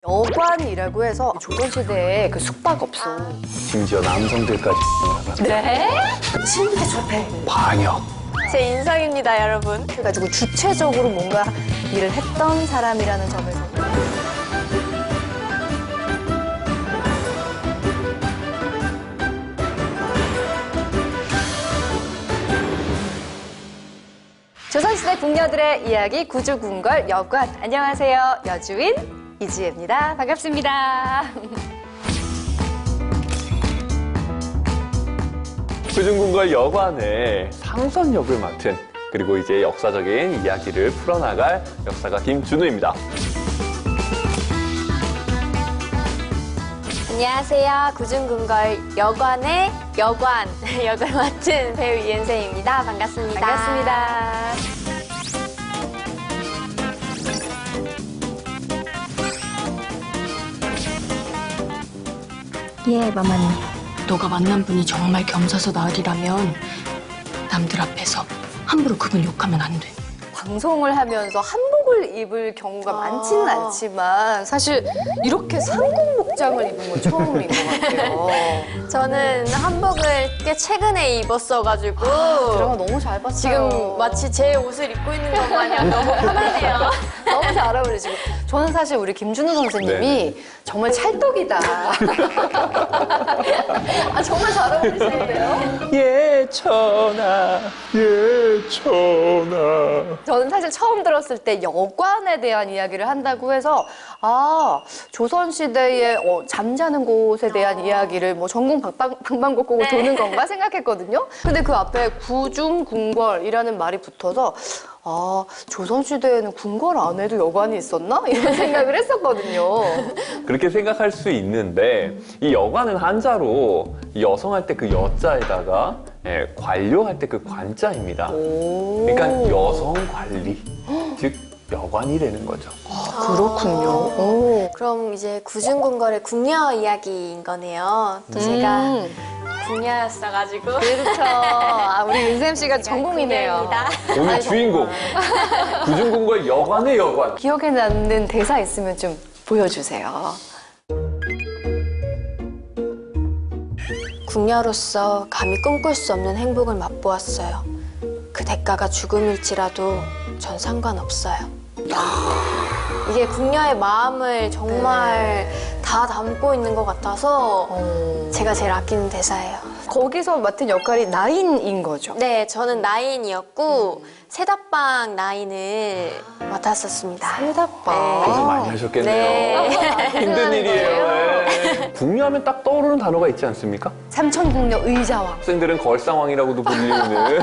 여관이라고 해서 조선시대에 그 숙박업소. 심지어 남성들까지 나가는 네? 침대 접해. 반역. 제 인상입니다, 여러분. 그래가지고 주체적으로 뭔가 일을 했던 사람이라는 점에서. 조선시대 궁녀들의 이야기 구주궁궐 여관. 안녕하세요. 여주인 이지혜입니다. 반갑습니다. 구중궁궐 여관의 상선 역을 맡은 그리고 이제 역사적인 이야기를 풀어나갈 역사가 김준우입니다. 안녕하세요. 구중궁궐 여관의 역을 맡은 배우 이은세입니다. 반갑습니다. 반갑습니다. 예, 마마님. 너가 만난 분이 정말 겸사서 나으리라면 남들 앞에서 함부로 그분 욕하면 안 돼. 방송을 하면서 한복을 입을 경우가 많지는 않지만 사실 이렇게 상국 목장을 입은 건 처음인 것 같아요. 저는 한복을 꽤 최근에 입었어가지고 드라마 너무 잘 봤어요. 지금 마치 제 옷을 입고 있는 것 마냥 너무 편하네요. 너무 잘 어울리시고. 저는 사실 우리 김준우 선생님이 네네. 정말 찰떡이다. 아, 정말 잘 어울리시는데요? 예천아 예천아. 저는 사실 처음 들었을 때 여관에 대한 이야기를 한다고 해서 아, 조선시대의 잠자는 곳에 대한 이야기를 뭐 전국 방방곡곡을 도는 건가 생각했거든요. 근데 그 앞에 구중궁궐이라는 말이 붙어서 아, 조선시대에는 궁궐 안에도 여관이 있었나? 이런 생각을 했었거든요. 그렇게 생각할 수 있는데 이 여관은 한자로 여성할 때 그 여자에다가 관료할 때 그 관자입니다. 그러니까 여성 관리, 즉 여관이 되는 거죠. 그렇군요. 오. 그럼 이제 구중궁궐의 궁녀 이야기인 거네요. 또 제가 궁녀였어가지고. 그렇죠. 아, 우리 윤샘 씨가 전공이네요. 궁녀입니다. 오늘 주인공 구중궁궐 여관의 여관. 기억에 남는 대사 있으면 좀 보여주세요. 궁녀로서 감히 꿈꿀 수 없는 행복을 맛보았어요. 그 대가가 죽음일지라도 전 상관없어요. 이게 궁녀의 마음을 정말 다 담고 있는 것 같아서 제가 제일 아끼는 대사예요. 거기서 맡은 역할이 나인인 거죠. 네, 저는 나인이었고 세다방 나인을 맡았었습니다. 세다방. 고생 많이 하셨겠네요. 힘든 일이에요. 네. 궁녀하면 딱 떠오르는 단어가 있지 않습니까? 삼천궁녀 의자왕. 학생들은 걸상왕이라고도 불리는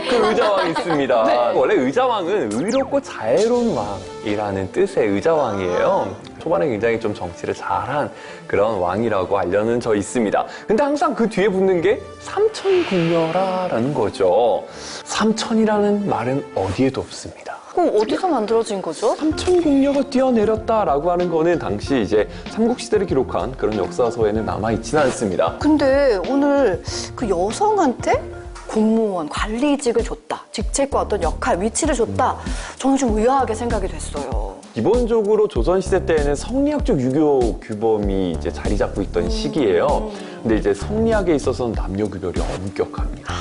그 의자왕이 있습니다. 원래 의자왕은 의롭고 자애로운 왕이라는 뜻의 의자왕이에요. 초반에 굉장히 좀 정치를 잘한 그런 왕이라고 알려져 있습니다. 근데 항상 그 뒤에 붙는 게 삼천궁녀라는 거죠. 삼천이라는 말은 어디에도 없습니다. 그럼 어디서 만들어진 거죠? 삼천궁녀가 뛰어내렸다라고 하는 거는 당시 이제 삼국시대를 기록한 그런 역사서에는 남아있지는 않습니다. 근데 오늘 그 여성한테 공무원, 관리직을 줬다. 직책과 어떤 역할, 위치를 줬다. 저는 좀 의아하게 생각이 됐어요. 기본적으로 조선시대 때에는 성리학적 유교 규범이 이제 자리 잡고 있던 시기예요. 근데 이제 성리학에 있어서는 남녀 구별이 엄격합니다.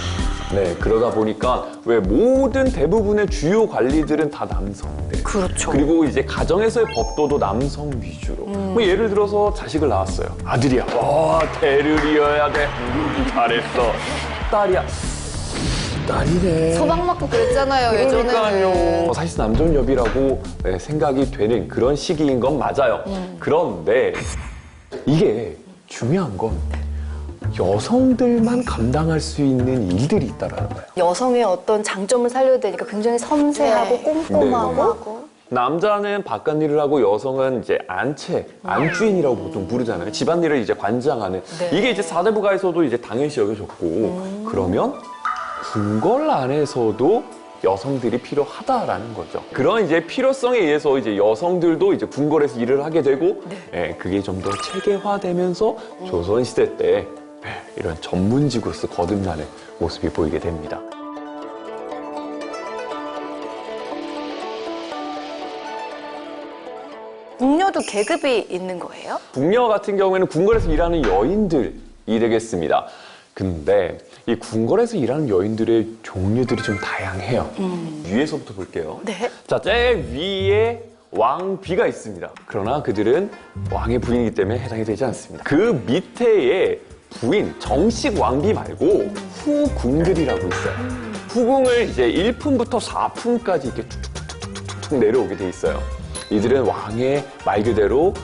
네, 그러다 보니까 왜 모든 대부분의 주요 관리들은 다 남성들. 그렇죠. 그리고 이제 가정에서의 법도도 남성 위주로. 뭐 예를 들어서 자식을 낳았어요. 아들이야. 대르리여야 돼. 잘했어. 딸이야. 딸이네. 소방 맞고 그랬잖아요, 예전에는. 그러니까요. 사실 남존여비라고 생각이 되는 그런 시기인 건 맞아요. 그런데 이게 중요한 건 여성들만 감당할 수 있는 일들이 있다라는 거예요. 여성의 어떤 장점을 살려야 되니까 굉장히 섬세하고 네. 꼼꼼하고. 남자는 바깥일을 하고 여성은 이제 안주인이라고 보통 부르잖아요. 집안일을 이제 관장하는. 네. 이게 이제 사대부가에서도 이제 당연시 여겨졌고, 그러면 궁궐 안에서도 여성들이 필요하다라는 거죠. 그런 이제 필요성에 의해서 이제 여성들도 이제 궁궐에서 일을 하게 되고, 그게 좀 더 체계화되면서 조선시대 때 이런 전문직으로서 거듭나는 모습이 보이게 됩니다. 궁녀도 계급이 있는 거예요? 궁녀 같은 경우에는 궁궐에서 일하는 여인들이 되겠습니다. 근데 이 궁궐에서 일하는 여인들의 종류들이 좀 다양해요. 위에서부터 볼게요. 네. 자, 제일 위에 왕비가 있습니다. 그러나 그들은 왕의 부인이기 때문에 해당이 되지 않습니다. 그 밑에의 부인, 정식 왕비 말고 후궁들이라고 있어요. 후궁을 이제 1품부터 4품까지 이렇게 툭툭툭툭툭 내려오게 돼 있어요. 이들은 왕의 말 그대로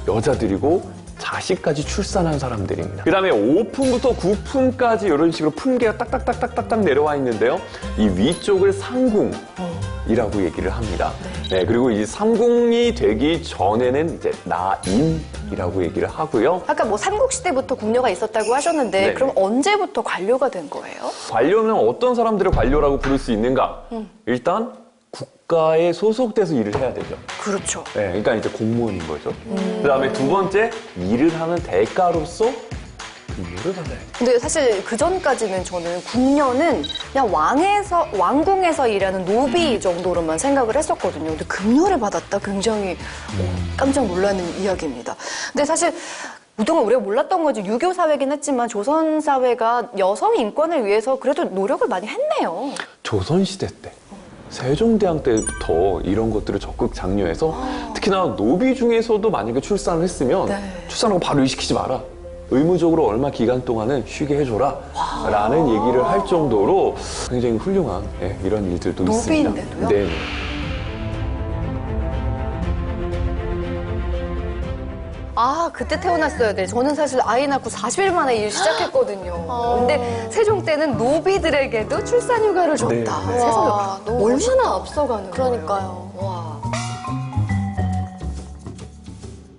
여자들이고 자식까지 출산한 사람들입니다. 그 다음에 5품부터 9품까지 이런 식으로 품계가 딱딱딱딱딱 내려와 있는데요. 이 위쪽을 상궁이라고 얘기를 합니다. 네, 그리고 이 상궁이 되기 전에는 이제 나인이라고 얘기를 하고요. 아까 뭐 삼국시대부터 궁녀가 있었다고 하셨는데 네네. 그럼 언제부터 관료가 된 거예요? 관료는 관료는 어떤 사람들을 관료라고 부를 수 있는가? 일단 국가에 소속돼서 일을 해야 되죠. 그렇죠. 네, 그러니까 이제 공무원인 거죠. 그다음에 두 번째, 일을 하는 대가로서 급료를 받아야 돼요. 근데 사실 그 전까지는 저는 궁녀는 그냥 왕궁에서 일하는 노비 정도로만 생각을 했었거든요. 근데 급료를 받았다? 굉장히 깜짝 놀라는 이야기입니다. 근데 사실 그동안 우리가 몰랐던 거지. 유교 사회긴 했지만 조선 사회가 여성 인권을 위해서 그래도 노력을 많이 했네요. 조선시대 때, 세종대왕 때부터 이런 것들을 적극 장려해서 특히나 노비 중에서도 만약에 출산을 했으면 네. 출산하고 바로 이식시키지 마라. 의무적으로 얼마 기간 동안은 쉬게 해줘라. 라는 얘기를 할 정도로 굉장히 훌륭한 이런 일들도 있습니다. 노비인데도요? 네. 아, 그때 태어났어야 돼. 저는 사실 아이 낳고 40일 만에 일 시작했거든요. 근데 세종 때는 노비들에게도 출산휴가를 줬다. 네, 네. 세상에 와, 너무 얼마나 앞서가는 그러니까요. 거예요. 와.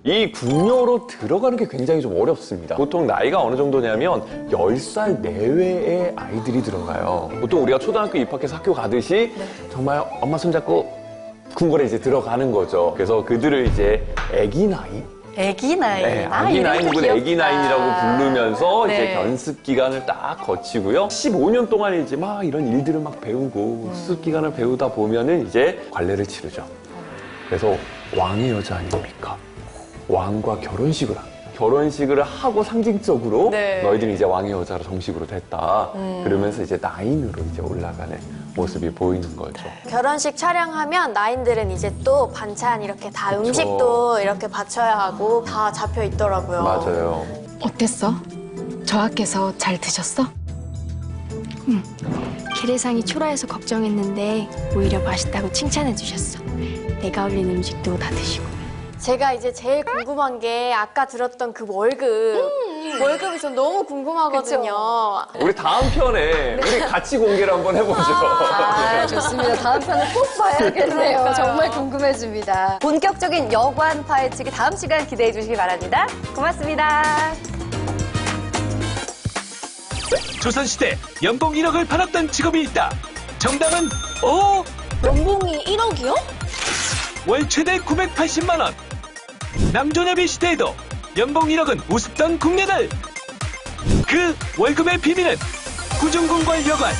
이 궁녀로 들어가는 게 굉장히 좀 어렵습니다. 보통 나이가 어느 정도냐면 10살 내외의 아이들이 들어가요. 보통 우리가 초등학교 입학해서 학교 가듯이 정말 엄마 손잡고 궁궐에 이제 들어가는 거죠. 그래서 그들을 이제 애기 나이? 애기 나이. 네, 아, 아기 이름도 나인 혹은 귀엽다. 애기 나인이라고 부르면서 네. 이제 견습 기간을 딱 거치고요. 15년 동안 이제 막 이런 일들을 막 배우고 수습 기간을 배우다 보면은 이제 관례를 치르죠. 그래서 왕의 여자 아닙니까? 왕과 결혼식을 합니다. 결혼식을 하고 상징적으로 네. 너희들이 이제 왕의 여자로 정식으로 됐다. 그러면서 이제 나인으로 이제 올라가는 모습이 보이는 거죠. 결혼식 촬영하면 나인들은 이제 또 반찬 이렇게 다 음식도 이렇게 바쳐야 하고 다 잡혀 있더라고요. 맞아요. 어땠어? 저 학교에서 잘 드셨어? 계례상이 초라해서 걱정했는데 오히려 맛있다고 칭찬해 주셨어. 내가 올린 음식도 다 드시고. 제가 이제 제일 궁금한 게 아까 들었던 그 월급. 월급이 전 너무 궁금하거든요. 우리 다음 편에 우리 같이 공개를 한번 해보죠. 아, 좋습니다. 다음 편은 꼭 봐야겠네요. 정말 궁금해집니다. 본격적인 여관 파헤치기 다음 시간 기대해 주시기 바랍니다. 고맙습니다. 조선시대 연봉 1억을 팔았던 직업이 있다. 정답은 O. 연봉이 1억이요? 월 최대 980만 원. 남조녀비 시대에도 연봉 1억은 우습던 궁녀들. 그 월급의 비밀은 구중궁궐 여관